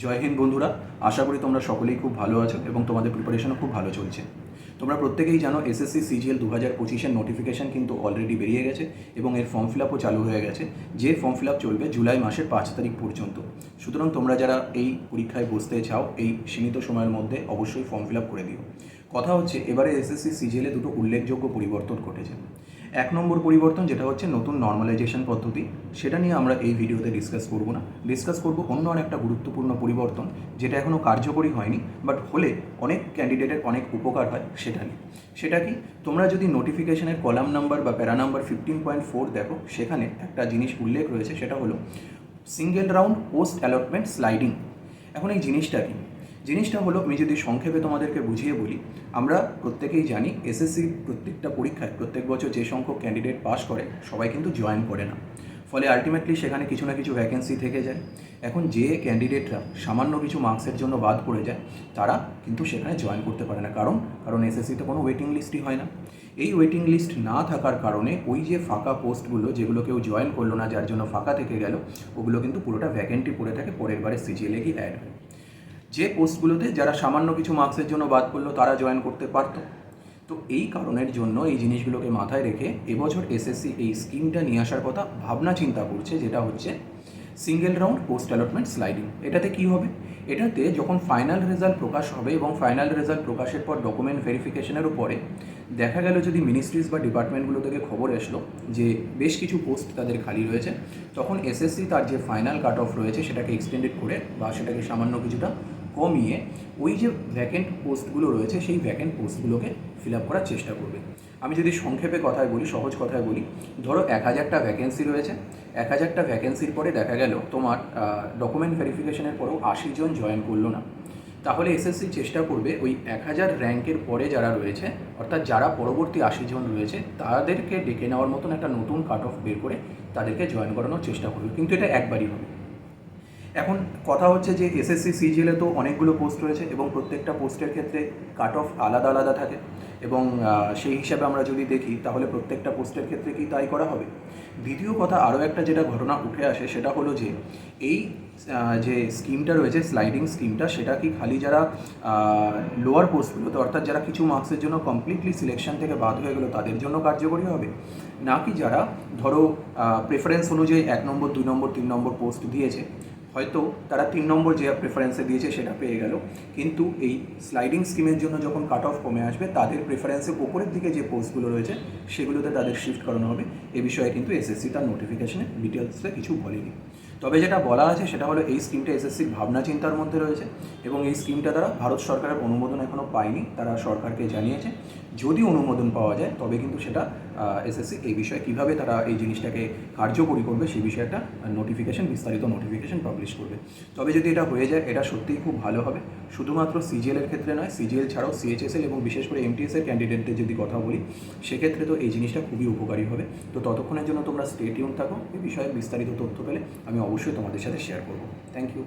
জয় হিন্দ বন্ধুরা, আশা করি তোমরা সকলেই খুব ভালো আছো এবং তোমাদের প্রিপারেশনও খুব ভালো চলছে। তোমরা প্রত্যেকেই জানো এসএসসি সিজিএল 2025-এর নোটিফিকেশান কিন্তু অলরেডি বেরিয়ে গেছে এবং এর ফর্ম ফিল আপও চালু হয়ে গেছে, যে ফর্ম ফিল আপ চলবে জুলাই মাসের 5 তারিখ পর্যন্ত। সুতরাং তোমরা যারা এই পরীক্ষায় বসতে চাও এই সীমিত সময়ের মধ্যে অবশ্যই ফর্ম ফিল আপ করে দিও। কথা হচ্ছে এবারে এসএসসি সিজিএলে দুটো উল্লেখযোগ্য পরিবর্তন ঘটেছে। এক নম্বর পরিবর্তন যেটা হচ্ছে নতুন নর্মালাইজেশন পদ্ধতি, সেটা নিয়ে আমরা এই ভিডিওতে ডিসকাস করব না। ডিসকাস করব অন্য একটা গুরুত্বপূর্ণ পরিবর্তন যেটা এখনও কার্যকরী হয়নি, বাট হলে অনেক ক্যান্ডিডেটের অনেক উপকার হয় সেটা নিয়ে। সেটা কি, তোমরা যদি নোটিফিকেশনের কলাম নাম্বার বা প্যারা নাম্বার 15.4 দেখো, সেখানে একটা জিনিস উল্লেখ রয়েছে, সেটা হলো single round post allotment sliding. এখন এই জিনিসটা কি? জিনিসটা হলো, আমি যদি সংক্ষেপে তোমাদেরকে বুঝিয়ে বলি, আমরা প্রত্যেকেই জানি এসএসসির প্রত্যেকটা পরীক্ষায় প্রত্যেক বছর যে সংখ্যক ক্যান্ডিডেট পাস করে সবাই কিন্তু জয়েন করে না, ফলে আলটিমেটলি সেখানে কিছু না কিছু ভ্যাকেন্সি থেকে যায়। এখন যে ক্যান্ডিডেটরা সামান্য কিছু মার্কসের জন্য বাদ পড়ে যায় তারা কিন্তু সেখানে জয়েন করতে পারে না, কারণ এসএসসিতে কোনো ওয়েটিং লিস্টই হয় না। এই ওয়েটিং লিস্ট না থাকার কারণে ওই যে ফাঁকা পোস্টগুলো যেগুলো কেউ জয়েন করলো না, যার জন্য ফাঁকা থেকে গেল, ওগুলো কিন্তু পুরোটা ভ্যাকেন্টি পড়ে থাকে, পরের বারে সিজিএলে গিয়ে অ্যাড হয়। যে পোস্টগুলোতে যারা সামান্য কিছু মার্কসের জন্য বাদ পড়লো তারা জয়েন করতে পারতো। তো এই কারণের জন্য এই জিনিসগুলোকে মাথায় রেখে এবছর এসএসসি এই স্কিমটা নিয়ে আসার কথা ভাবনা চিন্তা করছে, যেটা হচ্ছে single round post allotment sliding. এটাতে কি হবে? এটাতে যখন ফাইনাল রেজাল্ট প্রকাশ হবে এবং ফাইনাল রেজাল্ট প্রকাশের পর ডকুমেন্ট ভেরিফিকেশনের উপরে দেখা গেল যদি মিনিস্ট্রিজ বা ডিপার্টমেন্টগুলো থেকে খবর আসলো যে বেশ কিছু পোস্ট তাদের খালি রয়েছে, তখন এসএসসি তার যে ফাইনাল কাট অফ রয়েছে সেটাকে এক্সটেন্ডেড করে বা সেটাকে সামান্য কিছুটা কমিয়ে ওই যে ভ্যাকেন্ট পোস্টগুলো রয়েছে সেই ভ্যাকেন্ট পোস্টগুলোকে ফিল আপ করার চেষ্টা করবে। আমি যদি সংক্ষেপে কথায় বলি, সহজ কথায় বলি, ধরো 1000টা ভ্যাকেন্সি রয়েছে, 1000টা ভ্যাকেন্সির পরে দেখা গেল তোমার ডকুমেন্ট ভেরিফিকেশনের পরেও 80 জন জয়েন করলো না, তাহলে এসএসসি চেষ্টা করবে ওই 1000 র্যাঙ্কের পরে যারা রয়েছে, অর্থাৎ যারা পরবর্তী 80 জন রয়েছে, তাদেরকে ডেকে নেওয়ার মতন একটা নতুন কাট অফ বের করে তাদেরকে জয়েন করানোর চেষ্টা করবে, কিন্তু এটা একবারই হবে। এখন কথা হচ্ছে যে এসএসসি সিজিএলে তো অনেকগুলো পোস্ট রয়েছে এবং প্রত্যেকটা পোস্টের ক্ষেত্রে কাট অফ আলাদা আলাদা থাকে, এবং সেই হিসাবে আমরা যদি দেখি তাহলে প্রত্যেকটা পোস্টের ক্ষেত্রে কি তাই করা হবে? দ্বিতীয় কথা, আরও একটা যেটা ঘটনা উঠে আসে সেটা হলো যে এই যে স্কিমটা রয়েছে স্লাইডিং স্কিমটা, সেটা কি খালি যারা লোয়ার পোস্টগুলোতে, অর্থাৎ যারা কিছু মার্কসের জন্য কমপ্লিটলি সিলেকশন থেকে বাদ হয়ে গেলো তাদের জন্য কার্যকরী হবে, নাকি যারা ধরো প্রেফারেন্স অনুযায়ী 1 নম্বর 2 নম্বর 3 নম্বর পোস্ট দিয়েছে, হয়তো তারা 3 নম্বর যে প্রেফারেন্সে দিয়েছে সেটা পেয়ে গেল, কিন্তু এই স্লাইডিং স্কিমের জন্য যখন কাট অফ কমে আসবে তাদের প্রেফারেন্সের ওপরের দিকে যে পোস্টগুলো রয়েছে সেগুলোতে তাদের শিফট করানো হবে। এ বিষয়ে কিন্তু এসএসসি তার নোটিফিকেশনে ডিটেলসে কিছু বলেনি। তবে যেটা বলা আছে সেটা হলো এই স্কিমটা এসএসসির ভাবনা চিন্তার মধ্যে রয়েছে এবং এই স্কিমটা দ্বারা ভারত সরকারের অনুমোদন এখনও পায়নি, তারা সরকারকে জানিয়েছে যদি অনুমোদন পাওয়া যায় তবে কিন্তু সেটা এসএসসি এই বিষয়ে কীভাবে তারা এই জিনিসটাকে কার্যকরী করবে সেই বিষয়ে একটা নোটিফিকেশন, বিস্তারিত নোটিফিকেশন পাবলিশ করবে। তবে যদি এটা হয়ে যায় এটা সত্যিই খুব ভালো হবে, শুধুমাত্র সিজিএলের ক্ষেত্রে নয়, সিজিএল ছাড়াও সিএইচএসএল এবং বিশেষ করে এমটিএসের ক্যান্ডিডেটদের যদি কথা বলি সেক্ষেত্রে তো এই জিনিসটা খুবই উপকারী হবে। তো ততক্ষণের জন্য তোমরা স্টে টিউন থাকো, এই বিষয়ে বিস্তারিত তথ্য পেলে আমি অবশ্যই তোমাদের সাথে শেয়ার করব। Thank you.